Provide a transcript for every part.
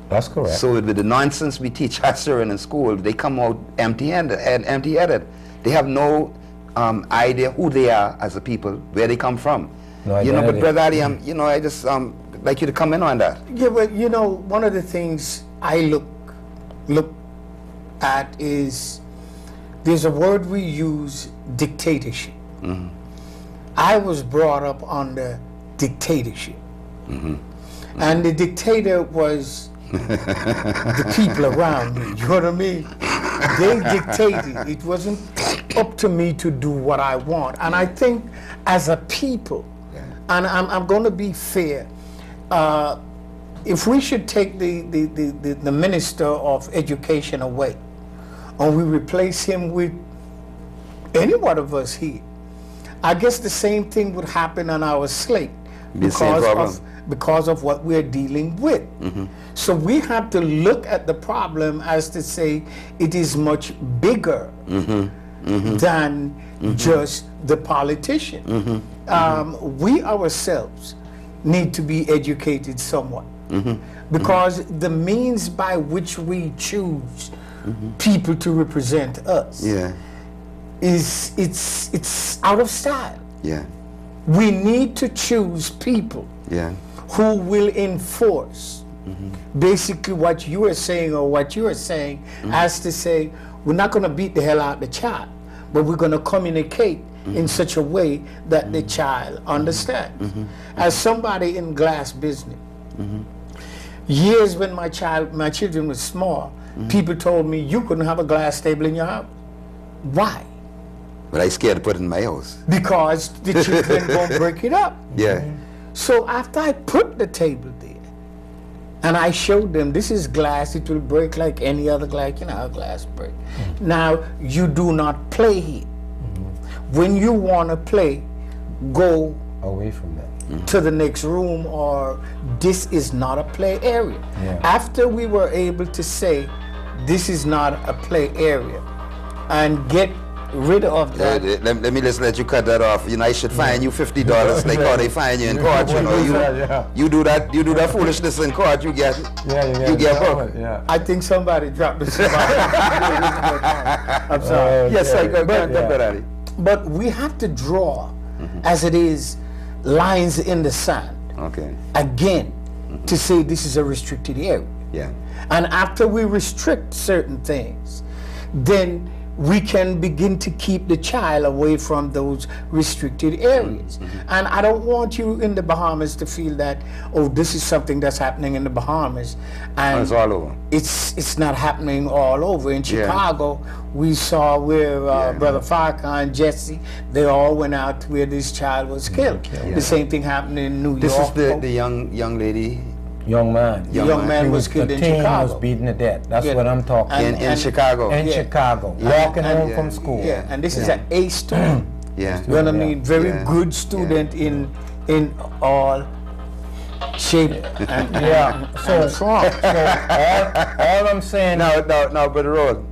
That's correct. So with the nonsense we teach our children in school, they come out empty-handed and empty-headed. They have no idea who they are as a people, where they come from. No, you know, but Brother Ali, you know, I just like you to come in on that. Yeah, but you know, one of the things I look at is there's a word we use, dictatorship. Mm-hmm. I was brought up under dictatorship. Mm-hmm. And the dictator was the people around me, you know what I mean? They dictated. It wasn't up to me to do what I want. And I think as a people, and I'm going to be fair, if we should take the Minister of Education away, and we replace him with any one of us here, I guess the same thing would happen on our slate because of what we're dealing with. Mm-hmm. So we have to look at the problem as to say it is much bigger than just the politician. We ourselves need to be educated somewhat, because the means by which we choose people to represent us is it's out of style. We need to choose people who will enforce basically what you are saying, or what you are saying, as to say, we're not going to beat the hell out of the child, but we're going to communicate in such a way that the child understands. As somebody in glass business, years when my children were small, people told me you couldn't have a glass table in your house. Why? But I scared to put it in my house. Because the children won't break it up. So after I put the table there, and I showed them, this is glass, it will break like any other glass, you know how glass break. Now, you do not play here. When you want to play, go away from that. To the next room, or this is not a play area. After we were able to say, this is not a play area, and get rid of that. Let me just let you cut that off. You know, I should fine you $50 like how they fine you in court. You know, you do that foolishness in court, you get booked. I think somebody dropped this. I'm sorry. Yes, I go. But we have to draw, as it is, lines in the sand. Again, to say this is a restricted area. And after we restrict certain things, then we can begin to keep the child away from those restricted areas. And I don't want you in the Bahamas to feel that, oh, this is something that's happening in the Bahamas, and it's all over. It's not happening all over. In Chicago, we saw where Brother Farrakhan, Jesse, they all went out where this child was killed. The same thing happened in New York. This is the young lady. Young man. Young man was killed in Chicago. Was beaten to death. That's what I'm talking about. In Chicago. In Chicago. Walking home from school. And this is an A student. You know what I mean? Very good student in all shape and So all I'm saying now, but Rolle,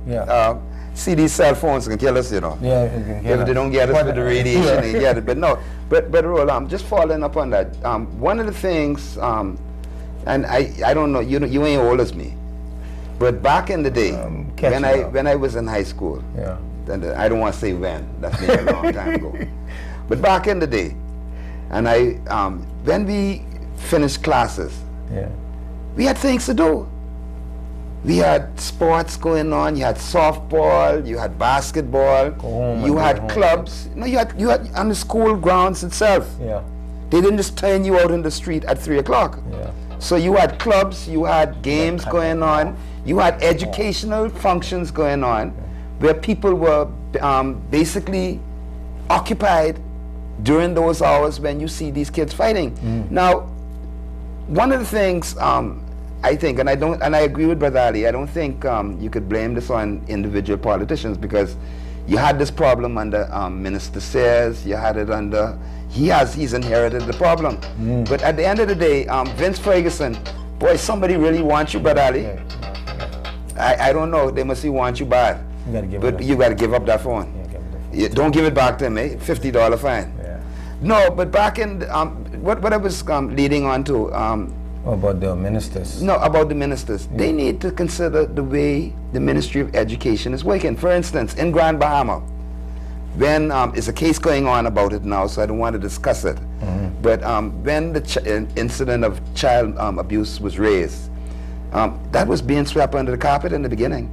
see, these cell phones can kill us, you know. If they don't get us with the radiation, they get it. But no, but Rolle, just following up on that. One of the things, and I don't know, you ain't old as me, but back in the day, when I was in high school, and I don't want to say when, that's been a long time ago, but back in the day, and when we finished classes, we had things to do. We had sports going on. You had softball, you had basketball, you had clubs. No, you had on the school grounds itself. They didn't just turn you out in the street at 3 o'clock. So you had clubs, you had games going on, you had educational functions going on, where people were basically occupied during those hours when you see these kids fighting. Now, one of the things I think, and I agree with Brother Ali, I don't think you could blame this on individual politicians, because you had this problem under Minister Sayers, you had it under, he's inherited the problem. But at the end of the day, Vince Ferguson, boy, somebody really wants you, Brother Ali. I don't know, they must want you bad. You got to give up that phone. Don't give it back to him, $50 fine. No, but back in, what I was leading on to, About the ministers? No, about the ministers. They need to consider the way the Ministry of Education is working. For instance, in Grand Bahama, when there's a case going on about it now, so I don't want to discuss it. But when the incident of child abuse was raised, that was being swept under the carpet in the beginning.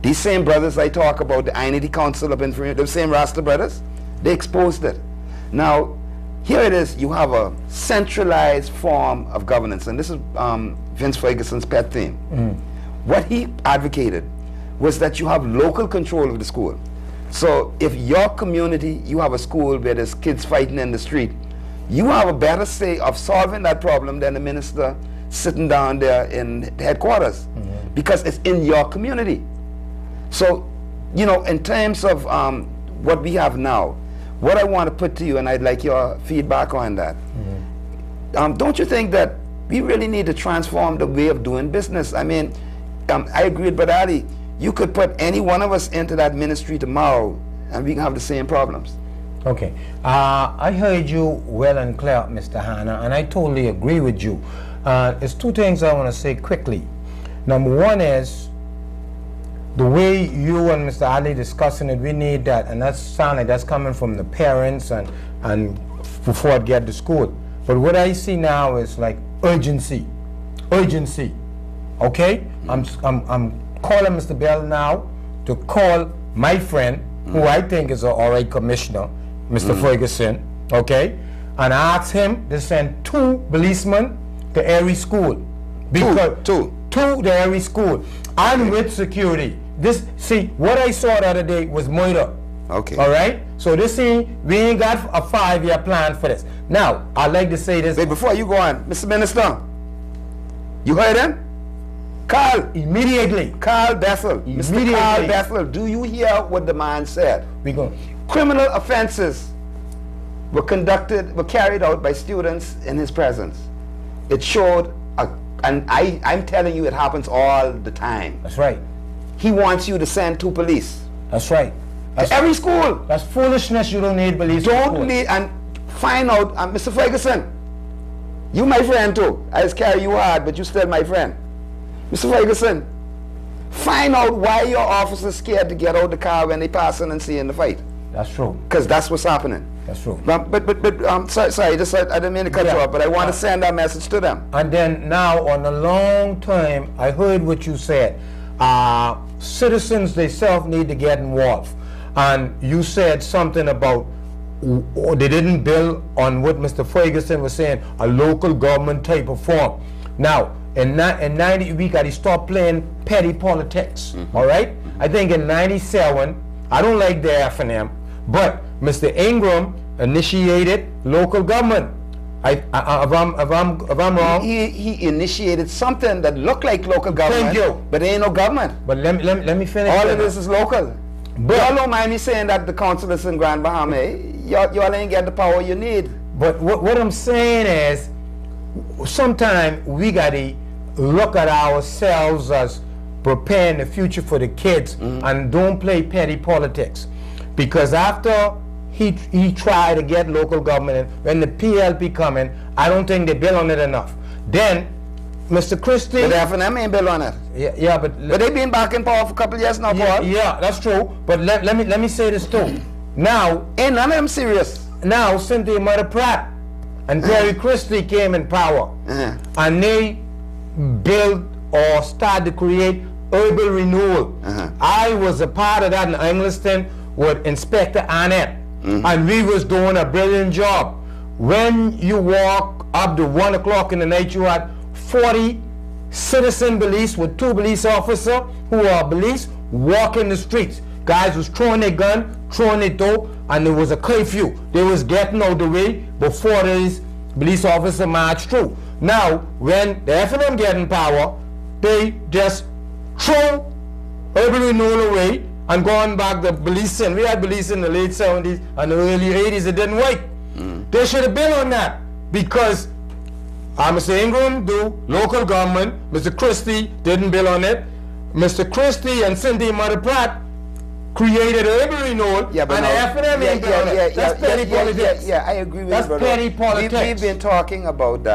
These same brothers I talk about, the Inity Council up in Freedom, the same Rasta brothers, they exposed it. Now, here it is, you have a centralized form of governance, and this is Vince Ferguson's pet theme. What he advocated was that you have local control of the school. So if your community, you have a school where there's kids fighting in the street, you have a better say of solving that problem than the minister sitting down there in the headquarters, because it's in your community. So, you know, in terms of what we have now, what I want to put to you, and I'd like your feedback on that, don't you think that we really need to transform the way of doing business? I mean, I agree with Brother Ali. You could put any one of us into that ministry tomorrow and we can have the same problems. Okay. I heard you well and clear, Mr. Hanna, and I totally agree with you. There's two things I want to say quickly. Number one is, the way you and Mr. Ali discussing it, we need that, and that sounds like that's coming from the parents and before it get to school. But what I see now is like urgency, okay? I'm calling Mr. Bell now to call my friend, who I think is an alright commissioner, Mr. Ferguson, okay? And ask him to send 2 policemen to every school. Because two to every school, and with security. This, see, what I saw the other day was murder. Okay. All right? So this thing, we ain't got a 5-year plan for this. Now, I'd like to say this. Wait, before you go on, Mr. Minister, you heard him? Carl. Immediately. Carl Bessel. Mr. Carl Bessel, do you hear what the man said? We go. Criminal offenses were carried out by students in his presence. It showed, and I'm telling you, it happens all the time. That's right. He wants you to send 2 police. That's right. That's to every school. That's foolishness. You don't need police. Don't need, and find out, Mr. Ferguson, you my friend too. I just carry you hard, but you still my friend. Mr. Ferguson, find out why your officers scared to get out the car when they pass in and see in the fight. That's true. Because that's what's happening. That's true. But sorry, I didn't mean to cut you off, but I want to send that message to them. And then now, on the long term, I heard what you said. Citizens themselves need to get involved. And you said something about they didn't build on what Mr. Ferguson was saying, a local government type of form. Now, in 90, we got to stop playing petty politics, all right? I think in 97, I don't like the F&M, but Mr. Ingram initiated local government. If I'm wrong, he initiated something that looked like local government. Thank you. But there ain't no government. But let me finish. All of this is local. But y'all don't mind me saying that the councillors in Grand Bahama, y'all ain't get the power you need. But what I'm saying is, sometimes we gotta look at ourselves as preparing the future for the kids, and don't play petty politics. Because after he tried to get local government in, when the PLP coming, I don't think they built on it enough. Then Mr. Christie, but the F&M ain't built on it. Yeah, but they been back in power for a couple of years now, Paul. Yeah, that's true. But let me say this too. Now, ain't none of them serious. Now, Cynthia Mother Pratt and Terry Christie came in power, and they built or started to create urban renewal. I was a part of that in Engliston with Inspector Annette, and we was doing a brilliant job. When you walk up to 1 o'clock in the night, you had 40 citizen police with 2 police officers who are police walking the streets. Guys was throwing their gun, throwing their dope, and there was a curfew. They was getting out the way before these police officers marched through. Now, when the F&M get in power, they just throw urban renewal away and going back to policing. We had police in the late 70s and the early 80s. It didn't work. They should have been on that, because Mr. Ingram do local government, Mr. Christie didn't build on it. Mr. Christie and Cynthia Mother Pratt created urban renewal, and the F&M ain't built on it. That's petty politics. Yeah, I agree with you. That's petty politics. We've been talking about that.